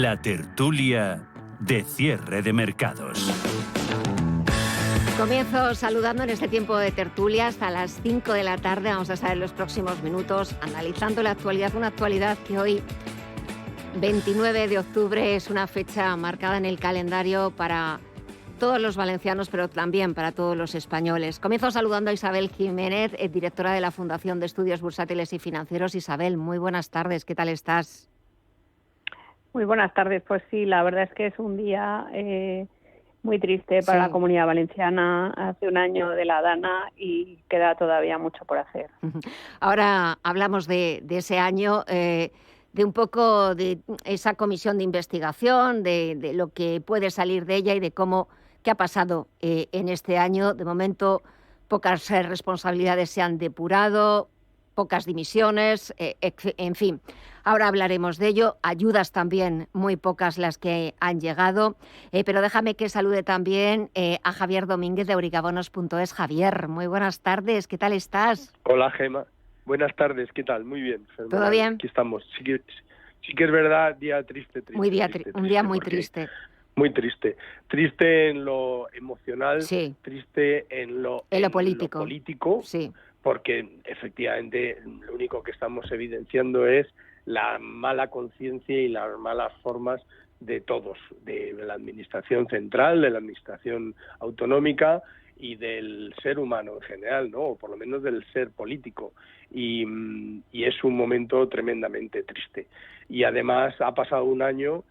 La tertulia de cierre de mercados. Comienzo saludando en este tiempo de tertulia hasta las 5 de la tarde. Vamos a estar en los próximos minutos analizando la actualidad, una actualidad que hoy, 29 de octubre, es una fecha marcada en el calendario para todos los valencianos, pero también para todos los españoles. Comienzo saludando a Isabel Jiménez, directora de la Fundación de Estudios Bursátiles y Financieros. Isabel, muy buenas tardes, ¿qué tal estás? Muy buenas tardes, pues sí, la verdad es que es un día muy triste para la Comunidad Valenciana. Hace un año de la Dana y queda todavía mucho por hacer. Ahora hablamos de ese año, de un poco de esa comisión de investigación, de lo que puede salir de ella y de qué ha pasado en este año. De momento, pocas responsabilidades se han depurado, pocas dimisiones, en fin. Ahora hablaremos de ello. Ayudas también, muy pocas las que han llegado. Pero déjame que salude también a Javier Domínguez de Eurigabonos.es. Javier, muy buenas tardes. ¿Qué tal estás? Hola, Gema. Buenas tardes. ¿Qué tal? Muy bien. Fenomenal. ¿Todo bien? Aquí estamos. Sí que es verdad, día triste. Un día muy triste. Muy triste. Triste en lo emocional, sí. Triste en lo político, sí. Porque efectivamente lo único que estamos evidenciando es la mala conciencia y las malas formas de todos, de la administración central, de la administración autonómica y del ser humano en general, ¿no? O por lo menos del ser político. Y es un momento tremendamente triste. Y además ha pasado un año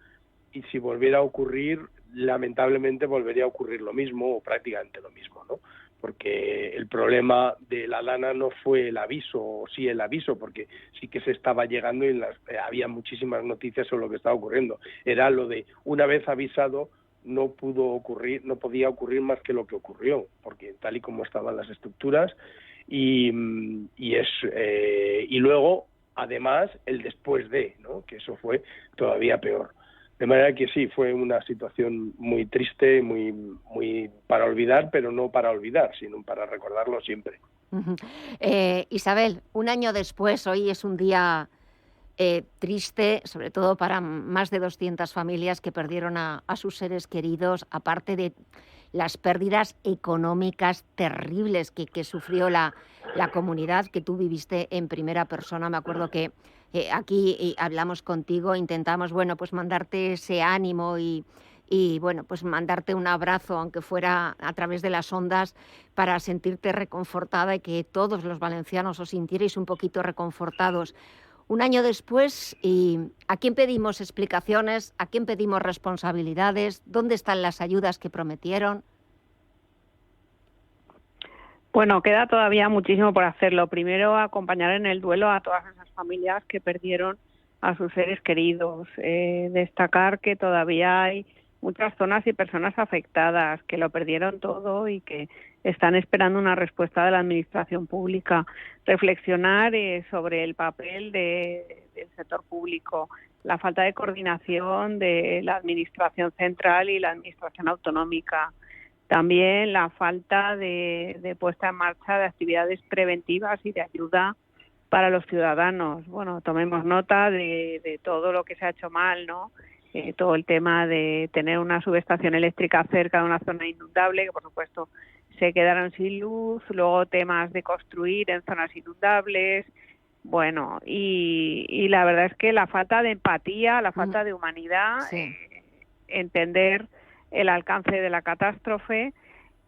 y si volviera a ocurrir, lamentablemente volvería a ocurrir lo mismo o prácticamente lo mismo, ¿no? Porque el problema de la Dana no fue el aviso, o sí el aviso, porque sí que se estaba llegando y había muchísimas noticias sobre lo que estaba ocurriendo. Era lo de, una vez avisado, no podía ocurrir más que lo que ocurrió, porque tal y como estaban las estructuras, y luego, además, el después de, ¿no? Que eso fue todavía peor. De manera que sí, fue una situación muy triste, muy para olvidar, pero no para olvidar, sino para recordarlo siempre. Uh-huh. Isabel, un año después, hoy es un día triste, sobre todo para más de 200 familias que perdieron a sus seres queridos, aparte de las pérdidas económicas terribles que sufrió la comunidad, que tú viviste en primera persona. Me acuerdo que aquí hablamos contigo, intentamos, pues mandarte ese ánimo y pues mandarte un abrazo, aunque fuera a través de las ondas, para sentirte reconfortada y que todos los valencianos os sintierais un poquito reconfortados. Un año después, ¿a quién pedimos explicaciones? ¿A quién pedimos responsabilidades? ¿Dónde están las ayudas que prometieron? Bueno, queda todavía muchísimo por hacerlo. Primero, acompañar en el duelo a todas esas familias que perdieron a sus seres queridos. Destacar que todavía hay muchas zonas y personas afectadas que lo perdieron todo y que están esperando una respuesta de la administración pública. Reflexionar sobre el papel del sector público, la falta de coordinación de la administración central y la administración autonómica. También la falta de puesta en marcha de actividades preventivas y de ayuda para los ciudadanos. Bueno, tomemos nota de todo lo que se ha hecho mal, ¿no? Todo el tema de tener una subestación eléctrica cerca de una zona inundable, que por supuesto se quedaron sin luz, luego temas de construir en zonas inundables, bueno, y la verdad es que la falta de empatía, la falta de humanidad, sí. Entender el alcance de la catástrofe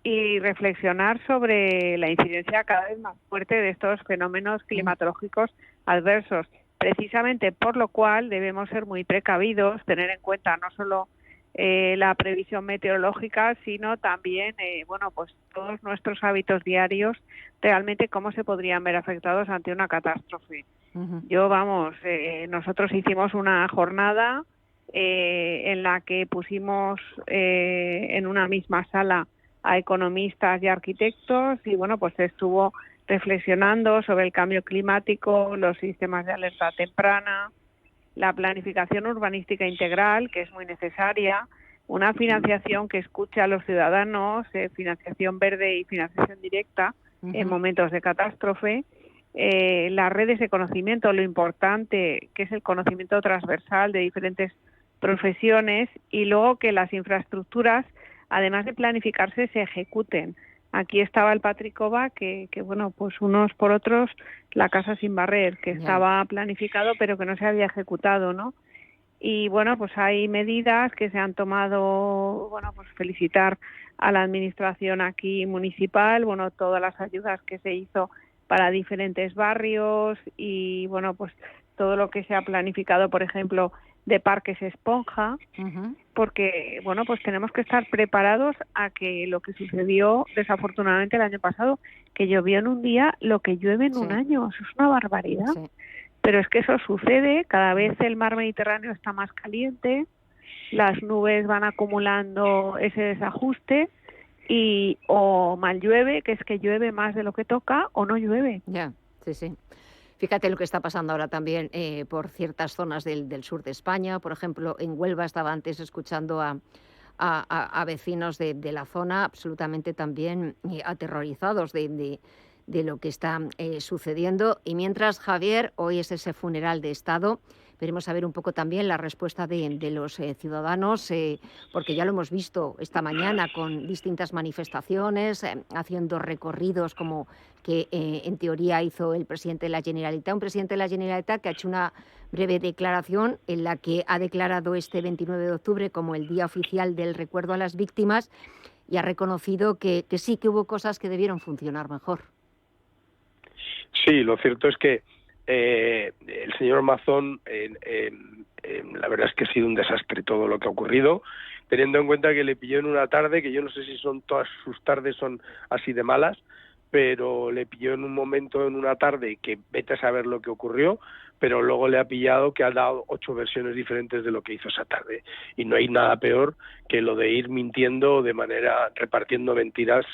y reflexionar sobre la incidencia cada vez más fuerte de estos fenómenos climatológicos adversos. Precisamente por lo cual debemos ser muy precavidos, tener en cuenta no solo la previsión meteorológica, sino también pues todos nuestros hábitos diarios, realmente cómo se podrían ver afectados ante una catástrofe. Uh-huh. Nosotros hicimos una jornada en la que pusimos en una misma sala a economistas y arquitectos y pues se estuvo reflexionando sobre el cambio climático, los sistemas de alerta temprana, la planificación urbanística integral, que es muy necesaria, una financiación que escuche a los ciudadanos, financiación verde y financiación directa en momentos de catástrofe, las redes de conocimiento, lo importante que es el conocimiento transversal de diferentes profesiones, y luego que las infraestructuras, además de planificarse, se ejecuten. Aquí estaba el Patricova, que bueno, pues unos por otros, la casa sin barrer, que estaba planificado pero que no se había ejecutado, ¿no? Y bueno, pues hay medidas que se han tomado, bueno, pues felicitar a la administración aquí municipal, bueno, todas las ayudas que se hizo para diferentes barrios y bueno, pues todo lo que se ha planificado, por ejemplo, de parques esponja, porque bueno, pues tenemos que estar preparados a que lo que sucedió desafortunadamente el año pasado, que llovió en un día lo que llueve en un año, eso es una barbaridad. Sí. Pero es que eso sucede, cada vez el mar Mediterráneo está más caliente, las nubes van acumulando ese desajuste y o mal llueve, que es que llueve más de lo que toca, o no llueve. Ya, sí, sí. Fíjate lo que está pasando ahora también por ciertas zonas del sur de España. Por ejemplo, en Huelva estaba antes escuchando a vecinos de la zona absolutamente también aterrorizados de lo que está sucediendo. Y mientras, Javier, hoy es ese funeral de Estado, veremos a ver un poco también la respuesta de los ciudadanos, porque ya lo hemos visto esta mañana con distintas manifestaciones, haciendo recorridos como que en teoría hizo el presidente de la Generalitat, un presidente de la Generalitat que ha hecho una breve declaración en la que ha declarado este 29 de octubre como el Día Oficial del Recuerdo a las Víctimas y ha reconocido que sí, que hubo cosas que debieron funcionar mejor. Sí, lo cierto es que el señor Mazón, la verdad es que ha sido un desastre todo lo que ha ocurrido, teniendo en cuenta que le pilló en una tarde, que yo no sé si son todas sus tardes son así de malas, pero le pilló en un momento, en una tarde, que vete a saber lo que ocurrió, pero luego le ha pillado que ha dado 8 versiones diferentes de lo que hizo esa tarde. Y no hay nada peor que lo de ir mintiendo de manera, repartiendo mentiras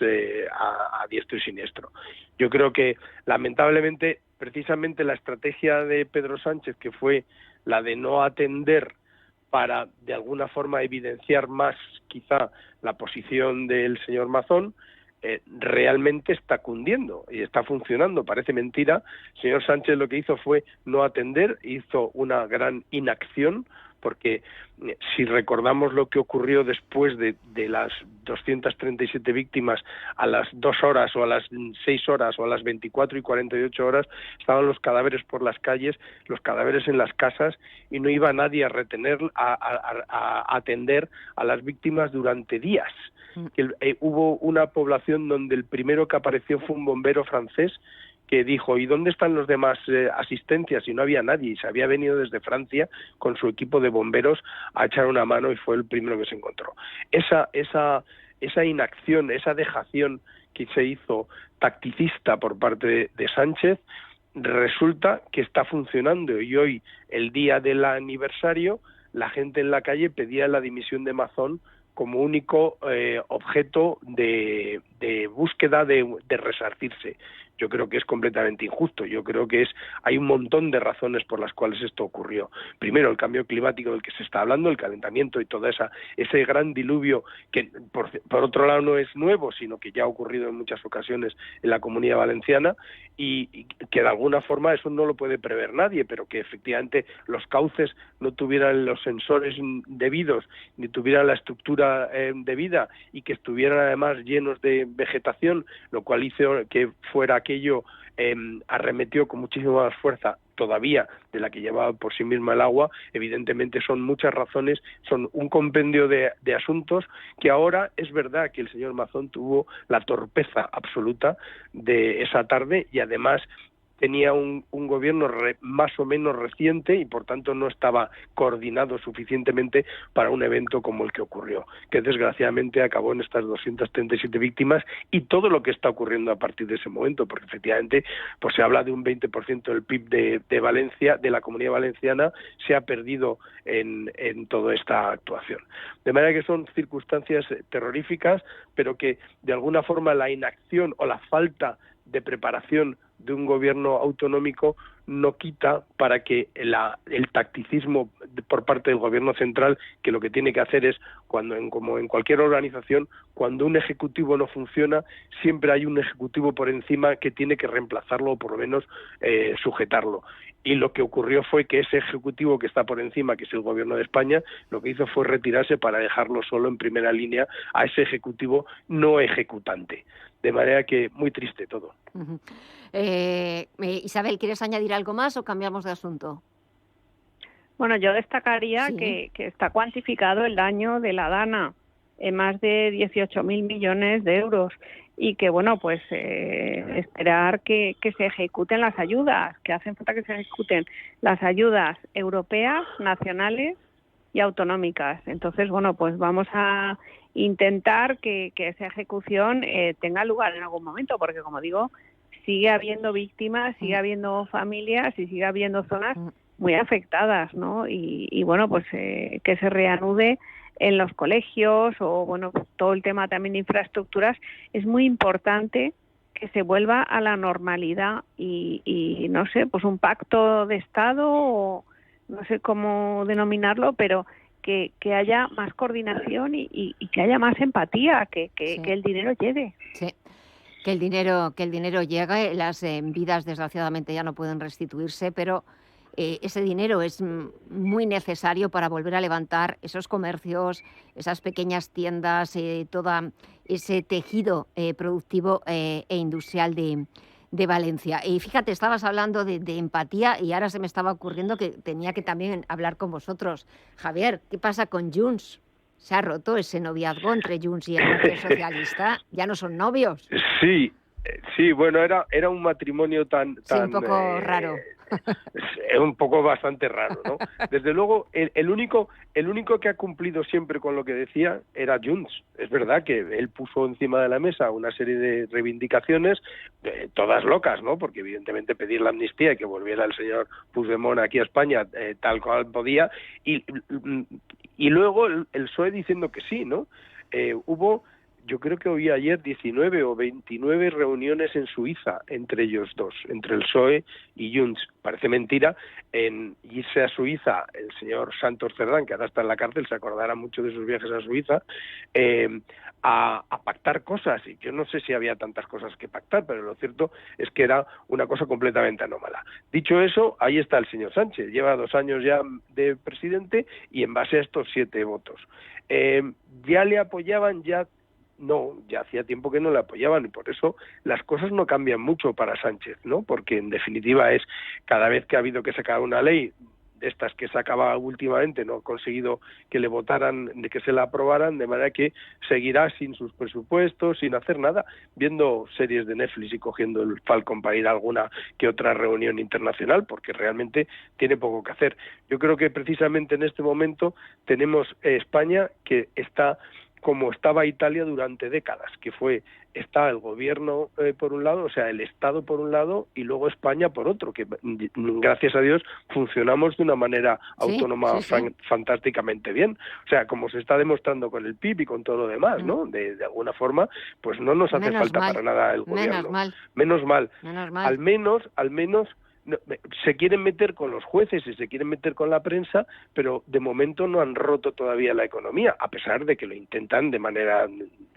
a diestro y siniestro. Yo creo que, lamentablemente, precisamente la estrategia de Pedro Sánchez, que fue la de no atender para, de alguna forma, evidenciar más, quizá, la posición del señor Mazón, realmente está cundiendo y está funcionando. Parece mentira. El señor Sánchez lo que hizo fue no atender, hizo una gran inacción, porque si recordamos lo que ocurrió después de las 237 víctimas, a las 2 horas o a las 6 horas o a las 24 y 48 horas estaban los cadáveres por las calles, los cadáveres en las casas, y no iba nadie a retener, a atender a las víctimas durante días. Hubo una población donde el primero que apareció fue un bombero francés que dijo, ¿y dónde están los demás asistencias? Y no había nadie, y se había venido desde Francia con su equipo de bomberos a echar una mano y fue el primero que se encontró. Esa inacción, esa dejación que se hizo tacticista por parte de Sánchez, resulta que está funcionando, y hoy, el día del aniversario, la gente en la calle pedía la dimisión de Mazón como único objeto de búsqueda de resarcirse. Yo creo que es completamente injusto. Yo creo que hay un montón de razones por las cuales esto ocurrió. Primero, el cambio climático del que se está hablando, el calentamiento y todo ese gran diluvio que, por otro lado, no es nuevo, sino que ya ha ocurrido en muchas ocasiones en la Comunidad Valenciana, y que de alguna forma eso no lo puede prever nadie, pero que efectivamente los cauces no tuvieran los sensores debidos, ni tuvieran la estructura debida, y que estuvieran además llenos de vegetación, lo cual hizo que fuera aquello, arremetió con muchísima más fuerza todavía de la que llevaba por sí misma el agua. Evidentemente son muchas razones, son un compendio de asuntos que ahora es verdad que el señor Mazón tuvo la torpeza absoluta de esa tarde, y además tenía un gobierno más o menos reciente y por tanto no estaba coordinado suficientemente para un evento como el que ocurrió, que desgraciadamente acabó en estas 237 víctimas y todo lo que está ocurriendo a partir de ese momento, porque efectivamente pues se habla de un 20% del PIB de Valencia, de la Comunidad Valenciana, se ha perdido en toda esta actuación. De manera que son circunstancias terroríficas, pero que de alguna forma la inacción o la falta de preparación de un gobierno autonómico no quita para que el tacticismo por parte del gobierno central, que lo que tiene que hacer es, como en cualquier organización, cuando un ejecutivo no funciona, siempre hay un ejecutivo por encima que tiene que reemplazarlo o por lo menos sujetarlo. y lo que ocurrió fue que ese ejecutivo que está por encima, que es el gobierno de España, lo que hizo fue retirarse para dejarlo solo en primera línea a ese ejecutivo no ejecutante. De manera que muy triste todo. Isabel, ¿quieres añadir algo más o cambiamos de asunto? Bueno, yo destacaría Sí. que está cuantificado el daño de la Dana en más de 18.000 millones de euros y que, bueno, pues esperar que se ejecuten las ayudas, que hacen falta que se ejecuten las ayudas europeas, nacionales y autonómicas. Entonces, bueno, pues vamos a intentar que esa ejecución tenga lugar en algún momento, porque, como digo, sigue habiendo víctimas, sigue habiendo familias y sigue habiendo zonas muy afectadas, ¿no? Y bueno, pues que se reanude en los colegios o, bueno, todo el tema también de infraestructuras. Es muy importante que se vuelva a la normalidad y no sé, pues un pacto de Estado o no sé cómo denominarlo, pero que haya más coordinación y que haya más empatía, que el dinero llegue. Sí. Que el dinero llegue, las vidas desgraciadamente ya no pueden restituirse, pero ese dinero es muy necesario para volver a levantar esos comercios, esas pequeñas tiendas, todo ese tejido productivo e industrial de Valencia. Y fíjate, estabas hablando de empatía y ahora se me estaba ocurriendo que tenía que también hablar con vosotros. Javier, ¿qué pasa con Junts? ¿Se ha roto ese noviazgo entre Junts y el Partido Socialista? ¿Ya no son novios? Sí, bueno, era un matrimonio tan Sí, un poco raro. Es un poco bastante raro, ¿no? Desde luego, el único que ha cumplido siempre con lo que decía era Junts. Es verdad que él puso encima de la mesa una serie de reivindicaciones, todas locas, ¿no? Porque evidentemente pedir la amnistía y que volviera el señor Puigdemont aquí a España tal cual podía, y luego el PSOE diciendo que sí, ¿no? Hubo... Yo creo que oí ayer 19 o 29 reuniones en Suiza entre ellos dos, entre el PSOE y Junts. Parece mentira en irse a Suiza el señor Santos Cerdán, que ahora está en la cárcel, se acordará mucho de sus viajes a Suiza, a pactar cosas. Y yo no sé si había tantas cosas que pactar, pero lo cierto es que era una cosa completamente anómala. Dicho eso, ahí está el señor Sánchez. Lleva 2 años ya de presidente y en base a estos 7 votos. Ya le apoyaban, ya hacía tiempo que no le apoyaban y por eso las cosas no cambian mucho para Sánchez, ¿no? Porque en definitiva es cada vez que ha habido que sacar una ley de estas que sacaba últimamente, no ha conseguido que le votaran, de que se la aprobaran, de manera que seguirá sin sus presupuestos, sin hacer nada, viendo series de Netflix y cogiendo el Falcon para ir a alguna que otra reunión internacional, porque realmente tiene poco que hacer. Yo creo que precisamente en este momento tenemos España que está como estaba Italia durante décadas, que está el gobierno por un lado, o sea, el Estado por un lado, y luego España por otro, que gracias a Dios funcionamos de una manera autónoma fantásticamente bien. O sea, como se está demostrando con el PIB y con todo lo demás, ¿no? De alguna forma, pues no nos hace falta para nada el gobierno. Menos mal. Al menos se quieren meter con los jueces y se quieren meter con la prensa, pero de momento no han roto todavía la economía, a pesar de que lo intentan de manera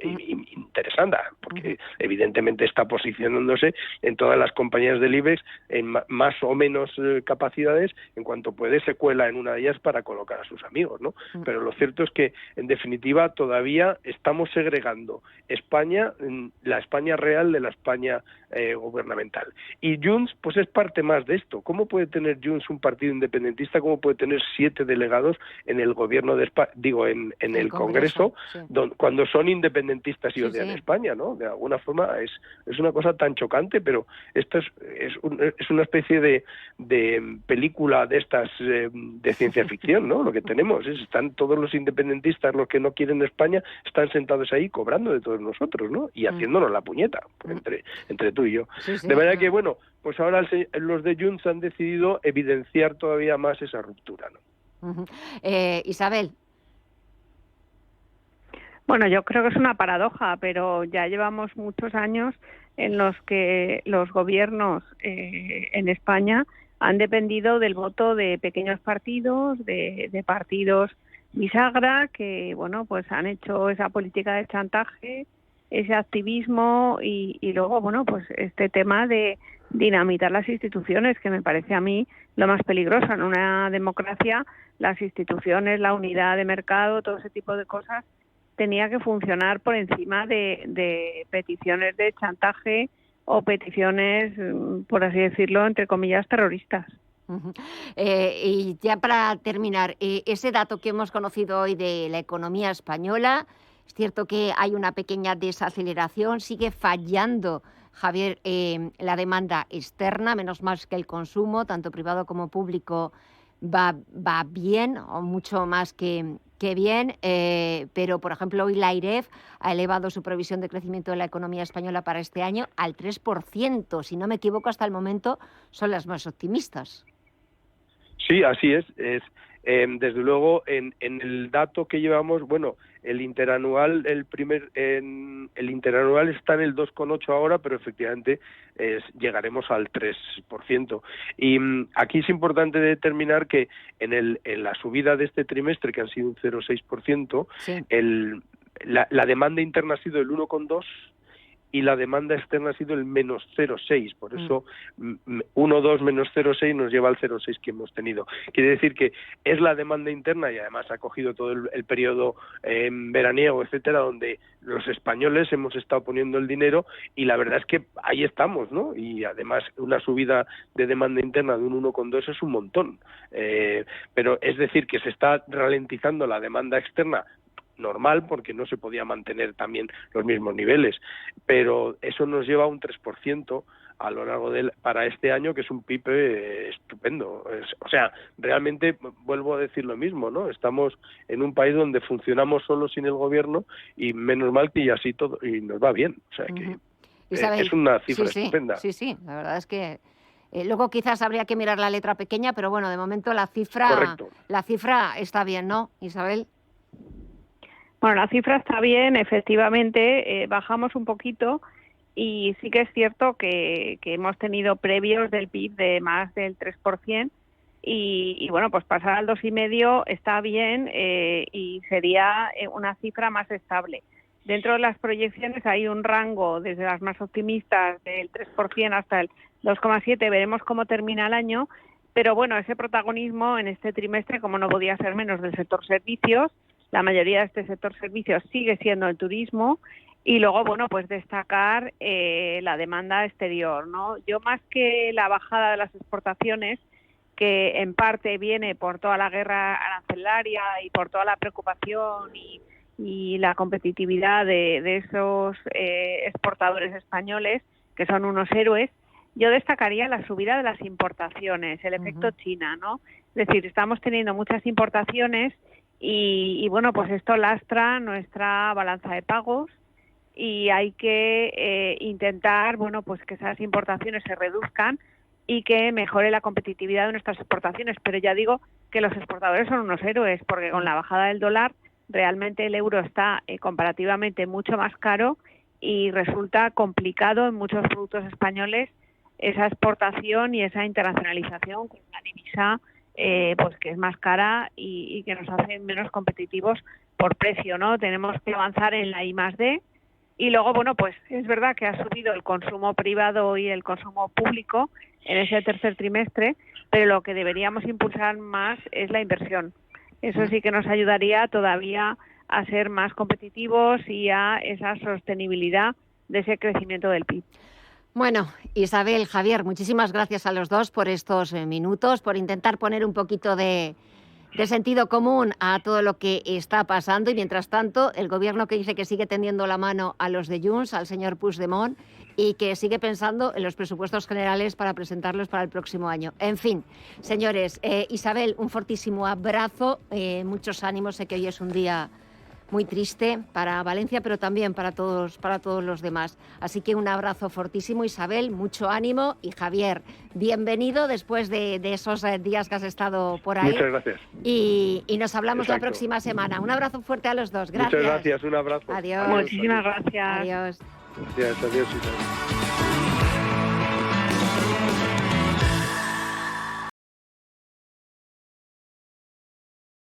interesante, porque evidentemente está posicionándose en todas las compañías del IBEX en más o menos capacidades. En cuanto puede, se cuela en una de ellas para colocar a sus amigos, ¿no? Pero lo cierto es que, en definitiva, todavía estamos segregando España, la España real de la España gubernamental. Y Junts, pues es parte más de esto. ¿Cómo puede tener Junts un partido independentista? ¿Cómo puede tener 7 delegados en el gobierno de España, en el Congreso, cuando son independentistas y odian España, ¿no? De alguna forma es una cosa tan chocante, pero esto es una especie de película de estas de ciencia ficción, ¿no? Lo que tenemos están todos los independentistas, los que no quieren España, están sentados ahí cobrando de todos nosotros, ¿no? Y haciéndonos la puñeta entre tú y yo. De manera que, bueno, pues ahora los de Junts han decidido evidenciar todavía más esa ruptura, ¿no? Isabel. Bueno, yo creo que es una paradoja, pero ya llevamos muchos años en los que los gobiernos en España han dependido del voto de pequeños partidos, de partidos bisagra, que, bueno, pues han hecho esa política de chantaje ese activismo y luego, bueno, pues este tema de dinamitar las instituciones, que me parece a mí lo más peligroso. En una democracia, las instituciones, la unidad de mercado, todo ese tipo de cosas, tenía que funcionar por encima de peticiones de chantaje o peticiones, por así decirlo, entre comillas, terroristas. Y ya para terminar, ese dato que hemos conocido hoy de la economía española, es cierto que hay una pequeña desaceleración, sigue fallando, Javier, la demanda externa, menos mal que el consumo, tanto privado como público, va bien, o mucho más que bien, pero, por ejemplo, hoy la AIREF ha elevado su previsión de crecimiento de la economía española para este año al 3%. Si no me equivoco, hasta el momento son las más optimistas. Sí, así es. Desde luego, en el dato que llevamos, bueno, el interanual, el interanual está en el 2,8 ahora, pero efectivamente llegaremos al 3%. Y aquí es importante determinar que en la subida de este trimestre, que han sido un 0,6%, sí, la demanda interna ha sido el 1,2%, y la demanda externa ha sido el menos 0,6, por eso 1,2 menos 0,6 nos lleva al 0,6 que hemos tenido. Quiere decir que es la demanda interna, y además ha cogido todo el periodo veraniego, etcétera, donde los españoles hemos estado poniendo el dinero, y la verdad es que ahí estamos, ¿no? Y además una subida de demanda interna de un 1,2 es un montón. Pero es decir, que se está ralentizando la demanda externa, normal, porque no se podía mantener también los mismos niveles, pero eso nos lleva a un 3% a lo largo para este año, que es un PIB estupendo. O sea, realmente vuelvo a decir lo mismo, ¿no? Estamos en un país donde funcionamos solo sin el gobierno, y menos mal que y así todo, y nos va bien. O sea que es una cifra estupenda. Sí, la verdad es que luego quizás habría que mirar la letra pequeña, pero bueno, de momento la cifra está bien, ¿no, Isabel? Bueno, la cifra está bien, efectivamente, bajamos un poquito, y sí que es cierto que hemos tenido previos del PIB de más del 3%, y bueno, pues pasar al 2,5% está bien, y sería una cifra más estable. Dentro de las proyecciones hay un rango desde las más optimistas del 3% hasta el 2,7%, veremos cómo termina el año, pero bueno, ese protagonismo en este trimestre, como no podía ser menos, del sector servicios. La mayoría de este sector servicios sigue siendo el turismo, y luego, bueno, pues destacar la demanda exterior, ¿no? Yo, más que la bajada de las exportaciones, que en parte viene por toda la guerra arancelaria y por toda la preocupación y la competitividad de esos exportadores españoles, que son unos héroes, yo destacaría la subida de las importaciones, el efecto China, ¿no? Es decir, estamos teniendo muchas importaciones, y bueno, pues esto lastra nuestra balanza de pagos, y hay que intentar, bueno, pues que esas importaciones se reduzcan y que mejore la competitividad de nuestras exportaciones. Pero ya digo que los exportadores son unos héroes, porque con la bajada del dólar realmente el euro está comparativamente mucho más caro, y resulta complicado en muchos productos españoles esa exportación y esa internacionalización con una divisa pues que es más cara y que nos hace menos competitivos por precio, ¿no? Tenemos que avanzar en la I+D, y luego, bueno, pues es verdad que ha subido el consumo privado y el consumo público en ese tercer trimestre, pero lo que deberíamos impulsar más es la inversión. Eso sí que nos ayudaría todavía a ser más competitivos y a esa sostenibilidad de ese crecimiento del PIB. Bueno, Isabel, Javier, muchísimas gracias a los dos por estos minutos, por intentar poner un poquito de sentido común a todo lo que está pasando, y mientras tanto el gobierno que dice que sigue tendiendo la mano a los de Junts, al señor Puigdemont, y que sigue pensando en los presupuestos generales para presentarlos para el próximo año. En fin, señores, Isabel, un fortísimo abrazo, muchos ánimos, sé que hoy es un día muy triste para Valencia, pero también para todos los demás. Así que un abrazo fortísimo, Isabel, mucho ánimo, y Javier, bienvenido después de esos días que has estado por ahí. Muchas gracias. Y nos hablamos la próxima semana. Un abrazo fuerte a los dos. Gracias. Muchas gracias, un abrazo. Adiós. Muchísimas gracias. Adiós. Gracias, adiós, Isabel.